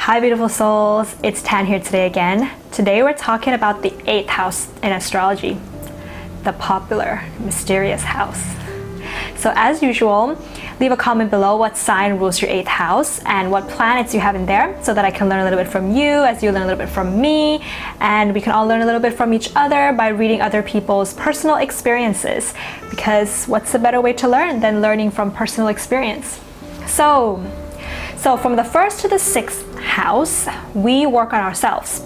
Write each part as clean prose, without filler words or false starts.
Hi beautiful souls, it's Tan here today again. Today we're talking about the 8th house in astrology, the popular, mysterious house. So as usual, leave a comment below what sign rules your 8th house and what planets you have in there so that I can learn a little bit from you as you learn a little bit from me, and we can all learn a little bit from each other by reading other people's personal experiences, because what's a better way to learn than learning from personal experience? So from the 1st to the 6th house, we work on ourselves.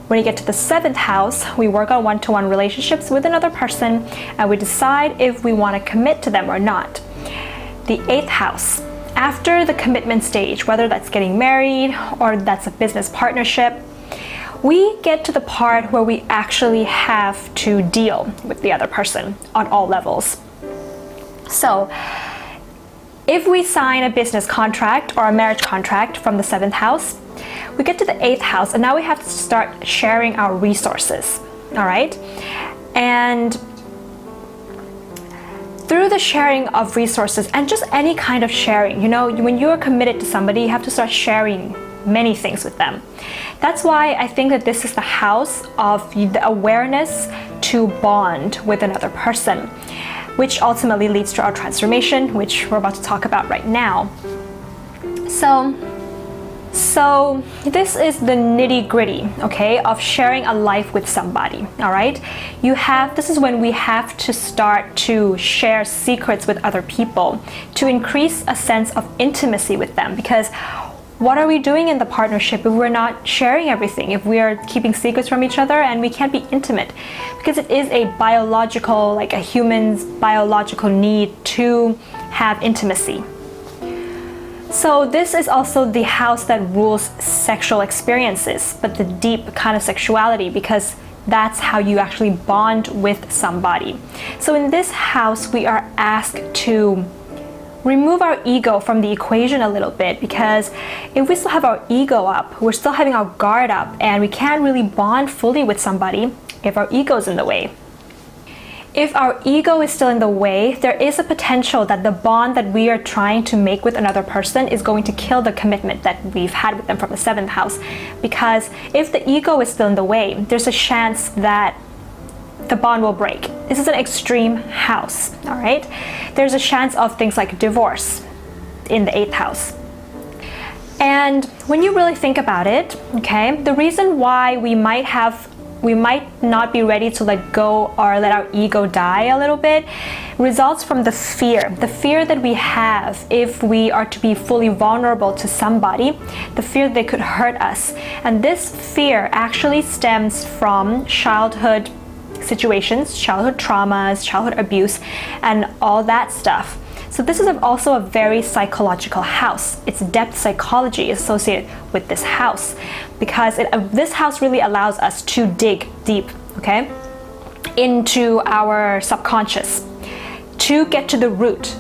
When you get to the 7th house, we work on one-to-one relationships with another person and we decide if we want to commit to them or not. The 8th house, after the commitment stage, whether that's getting married or that's a business partnership, we get to the part where we actually have to deal with the other person on all levels. So if we sign a business contract or a marriage contract from the 7th house, we get to the 8th house and now we have to start sharing our resources, all right? And through the sharing of resources and just any kind of sharing, you know, when you are committed to somebody, you have to start sharing many things with them. That's why I think that this is the house of the awareness to bond with another person, which ultimately leads to our transformation, which we're about to talk about right now. So this is the nitty-gritty, okay, of sharing a life with somebody, all right? This is when we have to start to share secrets with other people to increase a sense of intimacy with them, because what are we doing in the partnership if we're not sharing everything, if we are keeping secrets from each other and we can't be intimate? Because it is a biological, like a human's biological need to have intimacy. So this is also the house that rules sexual experiences, but the deep kind of sexuality, because that's how you actually bond with somebody. So in this house, we are asked to remove our ego from the equation a little bit, because if we still have our ego up, we're still having our guard up, and we can't really bond fully with somebody if our ego is in the way. If our ego is still in the way, there is a potential that the bond that we are trying to make with another person is going to kill the commitment that we've had with them from the 7th house. Because if the ego is still in the way, there's a chance that the bond will break. This is an extreme house, all right? There's a chance of things like divorce in the 8th house. And when you really think about it, okay, the reason why we might not be ready to let go or let our ego die a little bit results from the fear that we have if we are to be fully vulnerable to somebody, the fear they could hurt us. And this fear actually stems from childhood situations, childhood traumas, childhood abuse, and all that stuff. So this is also a very psychological house. It's depth psychology associated with this house, because this house really allows us to dig deep, okay, into our subconscious to get to the root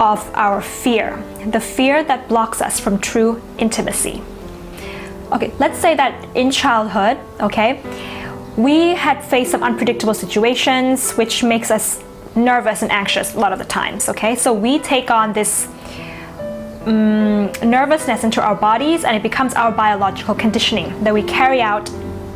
of our fear, the fear that blocks us from true intimacy. Okay, let's say that in childhood, okay, we had faced some unpredictable situations which makes us nervous and anxious a lot of the times, okay? So we take on this nervousness into our bodies, and it becomes our biological conditioning that we carry out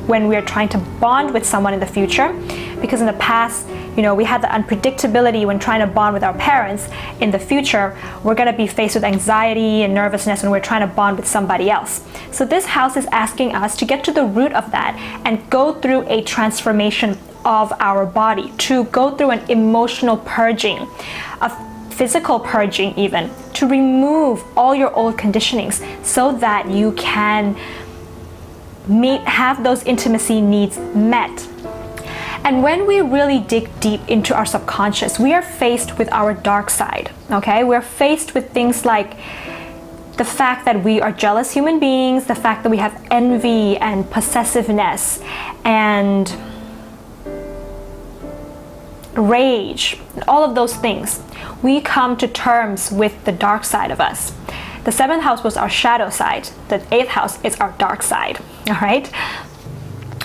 when we're trying to bond with someone in the future. Because in the past, you know, we had the unpredictability when trying to bond with our parents. In the future, we're going to be faced with anxiety and nervousness when we're trying to bond with somebody else. So this house is asking us to get to the root of that and go through a transformation of our body, to go through an emotional purging, a physical purging even, to remove all your old conditionings so that you can have those intimacy needs met. And when we really dig deep into our subconscious, we are faced with our dark side, okay? We're faced with things like the fact that we are jealous human beings, the fact that we have envy and possessiveness and rage, all of those things. We come to terms with the dark side of us. The 7th house was our shadow side. The 8th house is our dark side, all right?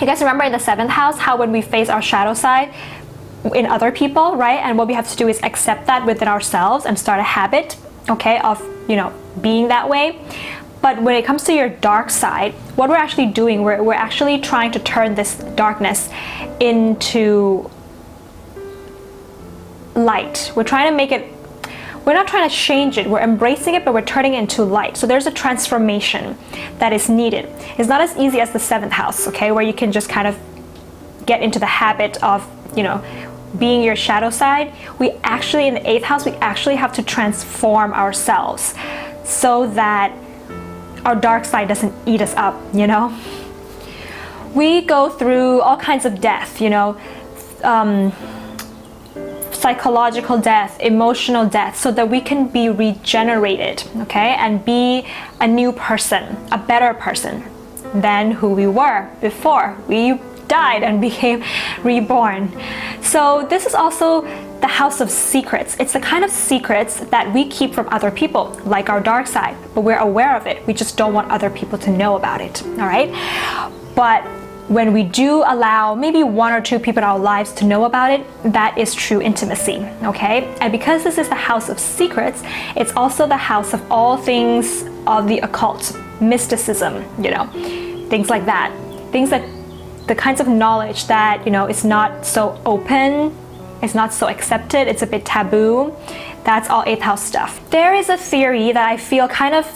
You guys remember in the 7th house how when we face our shadow side in other people, right? And what we have to do is accept that within ourselves and start a habit, okay, of, you know, being that way. But when it comes to your dark side, what we're actually doing, we're actually trying to turn this darkness into light. We're trying to make it, we're not trying to change it, we're embracing it, but we're turning it into light. So there's a transformation that is needed. It's not as easy as the 7th house, okay, where you can just kind of get into the habit of, you know, being your shadow side. We actually, in the 8th house, we actually have to transform ourselves so that our dark side doesn't eat us up, you know. We go through all kinds of death, you know, psychological death, emotional death, so that we can be regenerated, okay, and be a new person, a better person than who we were before we died and became reborn. So this is also the house of secrets. It's the kind of secrets that we keep from other people, like our dark side, but we're aware of it. We just don't want other people to know about it, all right? But when we do allow maybe 1 or 2 people in our lives to know about it, that is true intimacy, okay? And because this is the house of secrets, it's also the house of all things of the occult, mysticism, you know, things like that. Things that, the kinds of knowledge that, you know, is not so open, it's not so accepted, it's a bit taboo. That's all 8th house stuff. There is a theory that I feel kind of,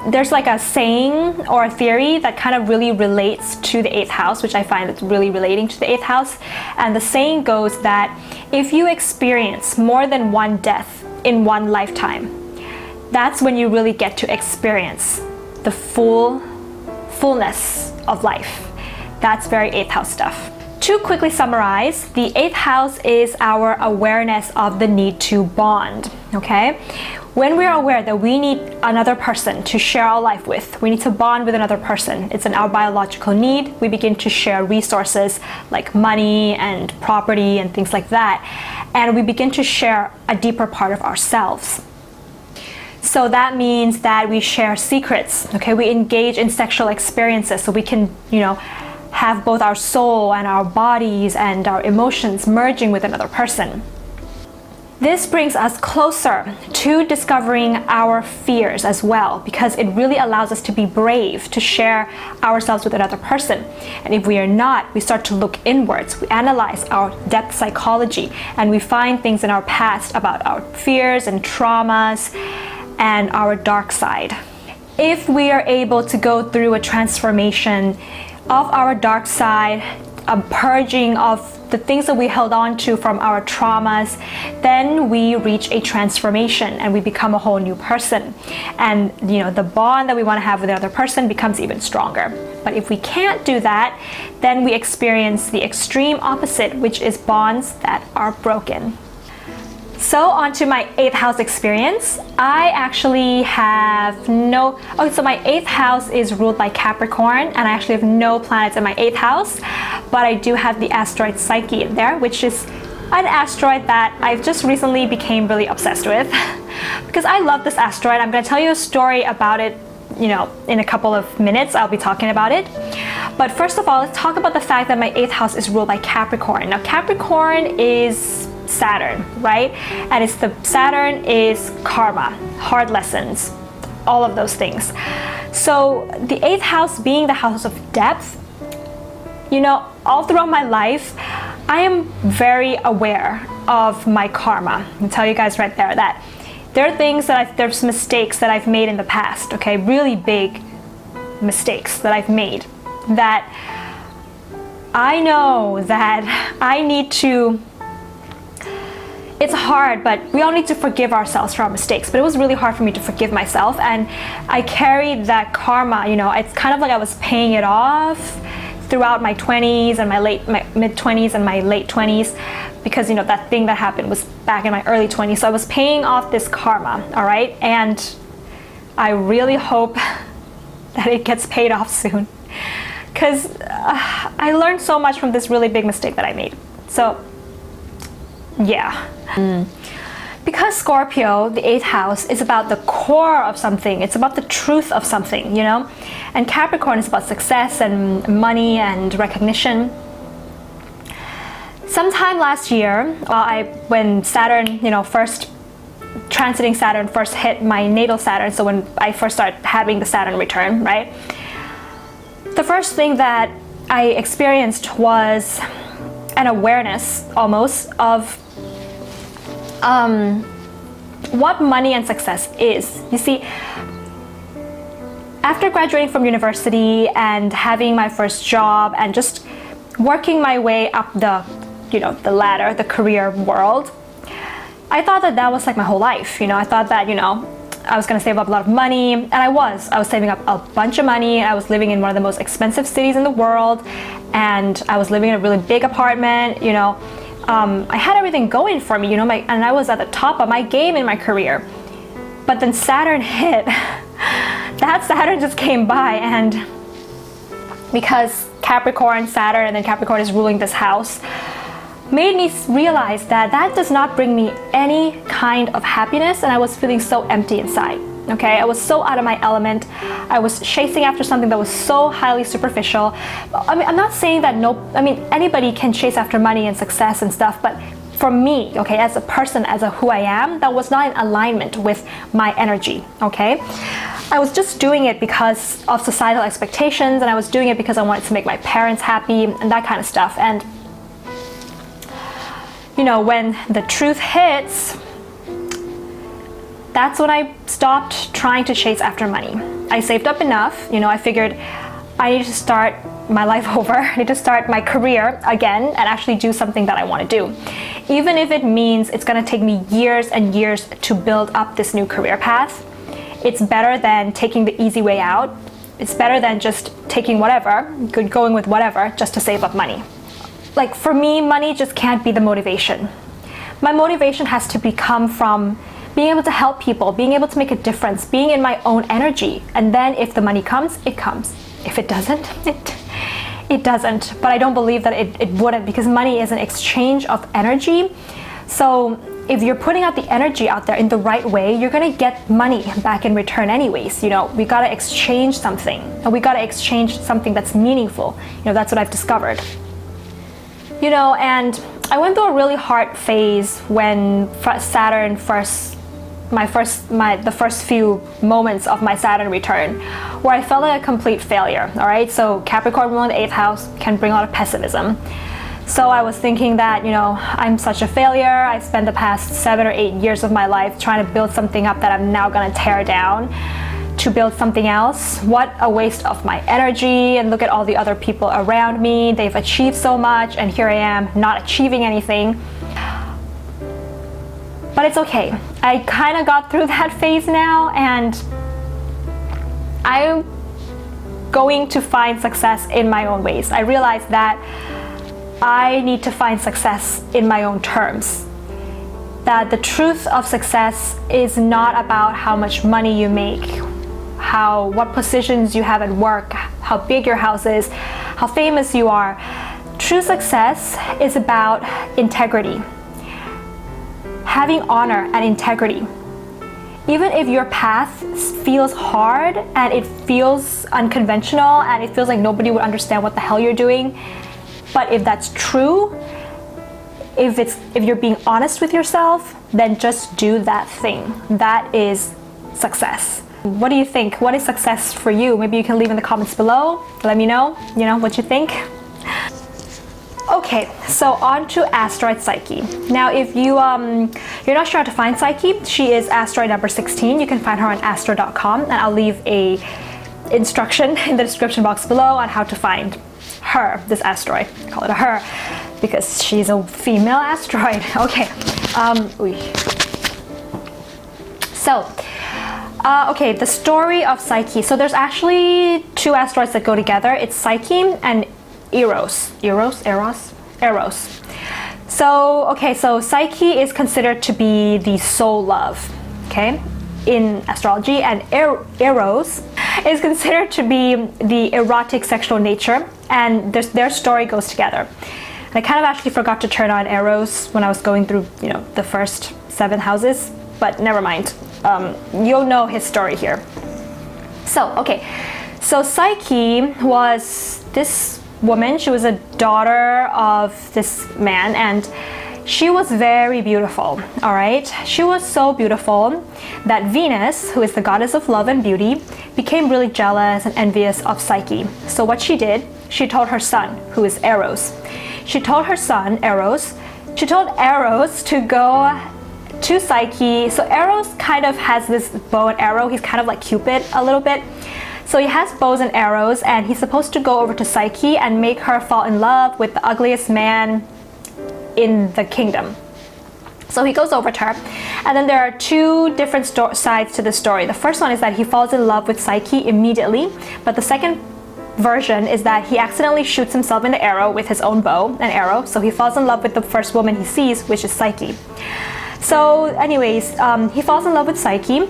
there's like a saying or a theory that kind of really relates to the 8th house, which I find it's really relating to the 8th house. And the saying goes that if you experience more than one death in one lifetime, that's when you really get to experience the fullness of life. That's very 8th house stuff. To quickly summarize, the 8th house is our awareness of the need to bond, okay? When we're aware that we need another person to share our life with, we need to bond with another person. It's our biological need. We begin to share resources like money and property and things like that. And we begin to share a deeper part of ourselves. So that means that we share secrets, okay? We engage in sexual experiences so we can, you know, have both our soul and our bodies and our emotions merging with another person. This brings us closer to discovering our fears as well, because it really allows us to be brave to share ourselves with another person. And if we are not, we start to look inwards. We analyze our depth psychology and we find things in our past about our fears and traumas and our dark side. If we are able to go through a transformation of our dark side, a purging of the things that we held on to from our traumas, then we reach a transformation and we become a whole new person. And you know, the bond that we want to have with the other person becomes even stronger. But if we can't do that, then we experience the extreme opposite, which is bonds that are broken. So on to my 8th house experience. I actually have so my 8th house is ruled by Capricorn, and I actually have no planets in my 8th house, but I do have the asteroid Psyche in there, which is an asteroid that I've just recently became really obsessed with because I love this asteroid. I'm going to tell you a story about it, you know, in a couple of minutes. I'll be talking about it. But first of all, let's talk about the fact that my 8th house is ruled by Capricorn. Now, Capricorn is Saturn, right? And Saturn is karma, hard lessons, all of those things. So the 8th house being the house of depth, you know, all throughout my life, I am very aware of my karma. I'll tell you guys right there that there are things that there's mistakes that I've made in the past, okay? Really big mistakes that I've made that I know that I need to. It's hard, but we all need to forgive ourselves for our mistakes. But it was really hard for me to forgive myself, and I carried that karma, you know, it's kind of like I was paying it off throughout my 20s and my mid-20s and my late 20s, because, you know, that thing that happened was back in my early 20s. So I was paying off this karma, all right? And I really hope that it gets paid off soon, because I learned so much from this really big mistake that I made. So yeah. Because Scorpio, the 8th house, is about the core of something. It's about the truth of something, you know? And Capricorn is about success and money and recognition. Sometime last year, when Saturn, you know, first transiting Saturn first hit my natal Saturn, so when I first started having the Saturn return, right? The first thing that I experienced was an awareness almost of what money and success is. You see, after graduating from university and having my first job and just working my way up the ladder, the career world, I thought that that was like my whole life. I thought that, I was going to save up a lot of money, and I was saving up a bunch of money. I was living in one of the most expensive cities in the world, and I was living in a really big apartment. I had everything going for me, and I was at the top of my game in my career. But then Saturn hit. That Saturn just came by, and because Capricorn, Saturn, and then Capricorn is ruling this house, made me realize that that does not bring me any kind of happiness, and I was feeling so empty inside. Okay, I was so out of my element. I was chasing after something that was so highly superficial. I mean, I'm not saying that anybody can chase after money and success and stuff, but for me, okay, as a person, as a who I am, that was not in alignment with my energy, okay? I was just doing it because of societal expectations, and I was doing it because I wanted to make my parents happy and that kind of stuff. And when the truth hits, that's when I stopped trying to chase after money. I saved up enough, I figured I need to start my life over. I need to start my career again and actually do something that I want to do. Even if it means it's going to take me years and years to build up this new career path, it's better than taking the easy way out. It's better than just taking whatever, going with whatever, just to save up money. Like for me, money just can't be the motivation. My motivation has to come from being able to help people, being able to make a difference, being in my own energy. And then if the money comes, it comes. If it doesn't, it doesn't. But I don't believe that it wouldn't, because money is an exchange of energy. So if you're putting out the energy out there in the right way, you're gonna get money back in return anyways. We gotta exchange something, and we gotta exchange something that's meaningful. That's what I've discovered. And I went through a really hard phase when Saturn the first few moments of my Saturn return, where I felt like a complete failure. All right, so Capricorn ruling the 8th house can bring a lot of pessimism. So I was thinking that, I'm such a failure. I spent the past 7 or 8 years of my life trying to build something up that I'm now gonna tear down to build something else. What a waste of my energy, and look at all the other people around me. They've achieved so much, and here I am not achieving anything. But it's okay. I kind of got through that phase now, and I'm going to find success in my own ways. I realized that I need to find success in my own terms. That the truth of success is not about how much money you make, what positions you have at work, how big your house is, how famous you are. True success is about integrity. Having honor and integrity. Even if your path feels hard and it feels unconventional and it feels like nobody would understand what the hell you're doing, but if that's true, if you're being honest with yourself, then just do that thing. That is success. What do you think? What is success for you? Maybe you can leave in the comments below. Let me know, what you think. Okay, so on to Asteroid Psyche. Now, if you're not sure how to find Psyche, she is asteroid number 16. You can find her on astro.com, and I'll leave a instruction in the description box below on how to find her, this asteroid. I call it a her because she's a female asteroid. Okay. Okay, the story of Psyche. So there's actually 2 asteroids that go together. It's Psyche and Eros. So Psyche is considered to be the soul love, okay, in astrology, and Eros is considered to be the erotic sexual nature, and their story goes together. And I kind of actually forgot to turn on Eros when I was going through, the first 7 houses, but never mind. You'll know his story here. So Psyche was this woman. She was a daughter of this man, and She was very beautiful, all right? She was so beautiful that Venus, who is the goddess of love and beauty, became really jealous and envious of Psyche. So what she did, she told her son, who is Eros. She told her son, Eros, she told Eros to go to Psyche. So Eros kind of has this bow and arrow. He's kind of like Cupid a little bit. So he has bows and arrows, and he's supposed to go over to Psyche and make her fall in love with the ugliest man in the kingdom. So he goes over to her, and then there are two different sides to the story. The first one is that he falls in love with Psyche immediately, but the second version is that he accidentally shoots himself in the arrow with his own bow and arrow, so he falls in love with the first woman he sees, which is Psyche. So anyways, he falls in love with Psyche,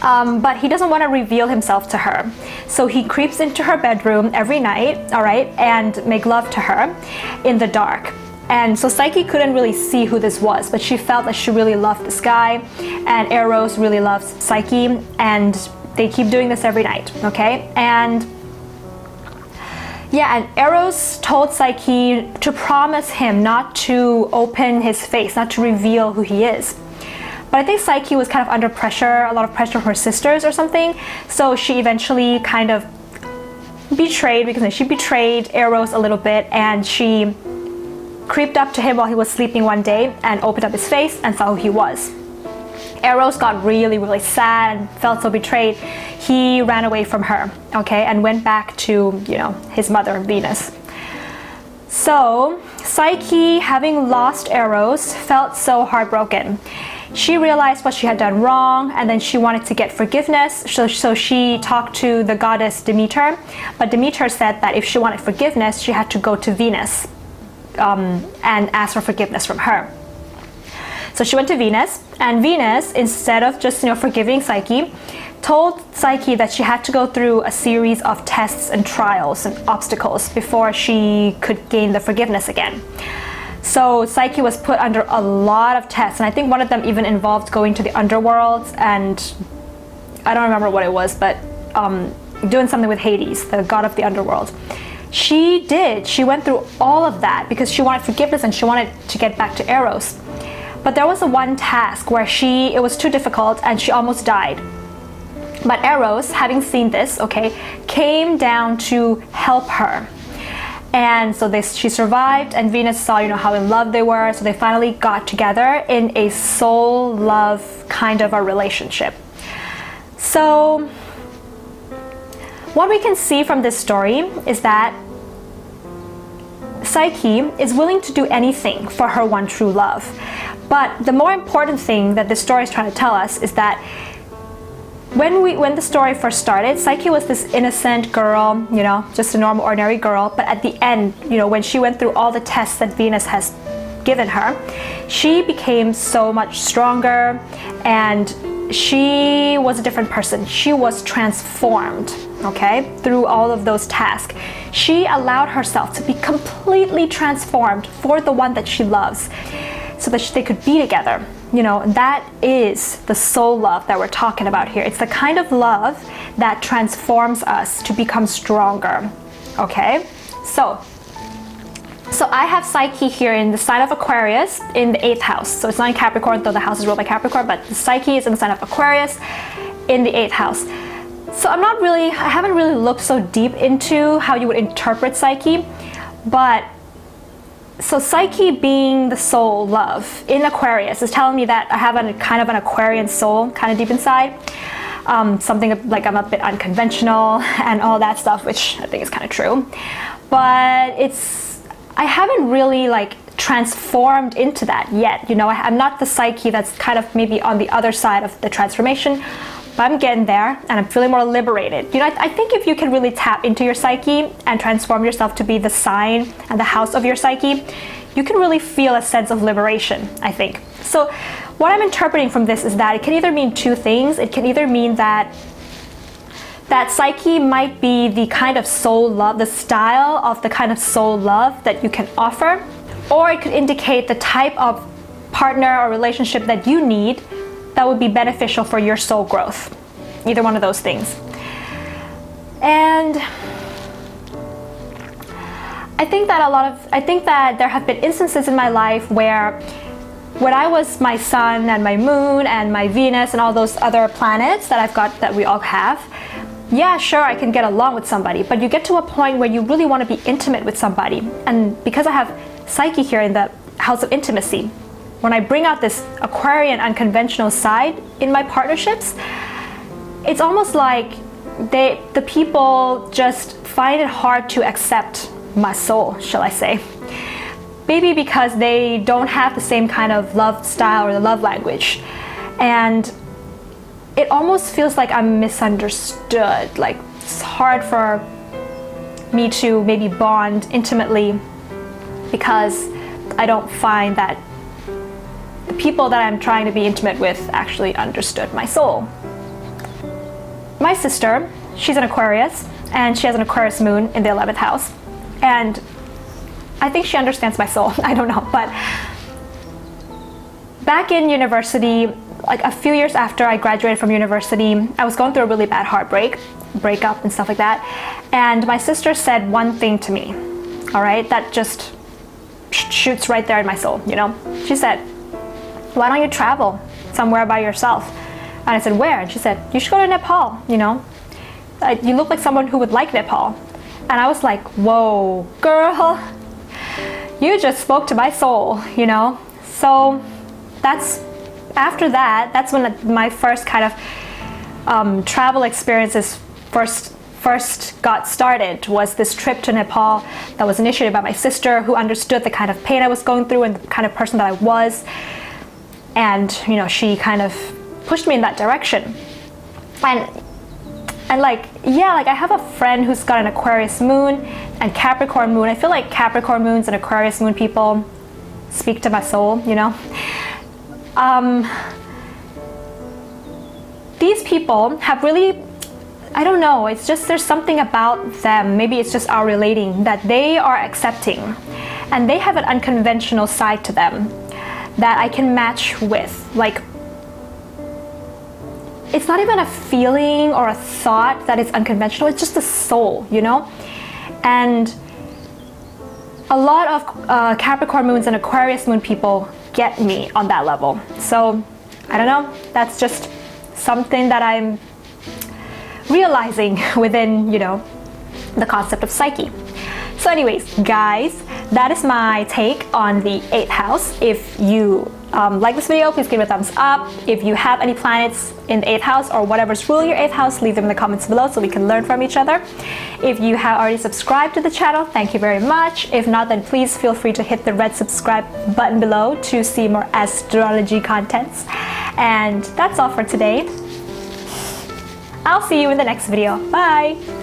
but he doesn't want to reveal himself to her. So he creeps into her bedroom every night, all right, and make love to her in the dark. And so Psyche couldn't really see who this was, but she felt that she really loved this guy, and Eros really loves Psyche, and they keep doing this every night, okay? And yeah, and Eros told Psyche to promise him not to open his face, not to reveal who he is. But I think Psyche was kind of under pressure, a lot of pressure from her sisters or something, so she eventually kind of betrayed, because she betrayed Eros a little bit, and she creeped up to him while he was sleeping one day and opened up his face and saw who he was. Eros got really, really sad and felt so betrayed. He ran away from her, okay, and went back to, you know, his mother, Venus. So Psyche, having lost Eros, felt so heartbroken. She realized what she had done wrong, and then she wanted to get forgiveness. So she talked to the goddess Demeter, but Demeter said that if she wanted forgiveness, she had to go to Venus and ask for forgiveness from her. So she went to Venus, and Venus, instead of just, you know, forgiving Psyche, told Psyche that she had to go through a series of tests and trials and obstacles before she could gain the forgiveness again. So Psyche was put under a lot of tests, and I think one of them even involved going to the underworld, and I don't remember what it was, but doing something with Hades, the god of the underworld. She went through all of that because she wanted forgiveness and she wanted to get back to Eros. But there was one task where it was too difficult and she almost died. But Eros, having seen this, okay, came down to help her. And so she survived, and Venus saw, you know, how in love they were, so they finally got together in a soul love kind of a relationship. So what we can see from this story is that Psyche is willing to do anything for her one true love. But the more important thing that this story is trying to tell us is that when the story first started, Psyche was this innocent girl, you know, just a normal, ordinary girl. But at the end, you know, when she went through all the tests that Venus has given her, she became so much stronger, and she was a different person. She was transformed, okay, through all of those tasks. She allowed herself to be completely transformed for the one that she loves, so that they could be together. You know, that is the soul love that we're talking about here. It's the kind of love that transforms us to become stronger, okay? So I have Psyche here in the sign of Aquarius in the 8th house. So it's not in Capricorn, though the house is ruled by Capricorn, but Psyche is in the sign of Aquarius in the 8th house. So I haven't really looked so deep into how you would interpret Psyche, but so Psyche being the soul love in Aquarius is telling me that I have kind of an Aquarian soul kind of deep inside. Something like I'm a bit unconventional and all that stuff, which I think is kind of true. But I haven't really like transformed into that yet. You know, I'm not the Psyche that's kind of maybe on the other side of the transformation, but I'm getting there and I'm feeling more liberated. You know, I think if you can really tap into your Psyche and transform yourself to be the sign and the house of your Psyche, you can really feel a sense of liberation, I think. So what I'm interpreting from this is that it can either mean two things. It can either mean that Psyche might be the kind of soul love, the style of the kind of soul love that you can offer, or it could indicate the type of partner or relationship that you need that would be beneficial for your soul growth. Either one of those things. And I think that there have been instances in my life where when I was my sun and my moon and my Venus and all those other planets that I've got, that we all have, yeah, sure, I can get along with somebody, but you get to a point where you really want to be intimate with somebody. And because I have Psyche here in the house of intimacy, when I bring out this Aquarian unconventional side in my partnerships, it's almost like the people just find it hard to accept my soul, shall I say. Maybe because they don't have the same kind of love style or the love language. And it almost feels like I'm misunderstood. Like it's hard for me to maybe bond intimately because I don't find that the people that I'm trying to be intimate with actually understood my soul. My sister, she's an Aquarius, and she has an Aquarius moon in the 11th house. And I think she understands my soul. I don't know, but back in university, like a few years after I graduated from university, I was going through a really bad breakup and stuff like that. And my sister said one thing to me, all right, that just shoots right there in my soul, you know? She said, why don't you travel somewhere by yourself? And I said, where? And she said, you should go to Nepal, you know? You look like someone who would like Nepal. And I was like, whoa, girl, you just spoke to my soul, you know? So after that, that's when my first kind of travel experiences first got started, was this trip to Nepal that was initiated by my sister, who understood the kind of pain I was going through and the kind of person that I was. And, you know, she kind of pushed me in that direction. And like, yeah, like I have a friend who's got an Aquarius moon and Capricorn moon. I feel like Capricorn moons and Aquarius moon people speak to my soul, you know? These people have really, I don't know, it's just there's something about them, maybe it's just our relating, that they are accepting. And they have an unconventional side to them that I can match with. Like, it's not even a feeling or a thought that is unconventional, it's just a soul, you know? And a lot of Capricorn moons and Aquarius moon people get me on that level. So, I don't know, that's just something that I'm realizing within, you know, the concept of Psyche. So anyways, guys, that is my take on the 8th house. If you like this video, please give it a thumbs up. If you have any planets in the 8th house or whatever's ruling your 8th house, leave them in the comments below so we can learn from each other. If you have already subscribed to the channel, thank you very much. If not, then please feel free to hit the red subscribe button below to see more astrology contents. And that's all for today. I'll see you in the next video. Bye!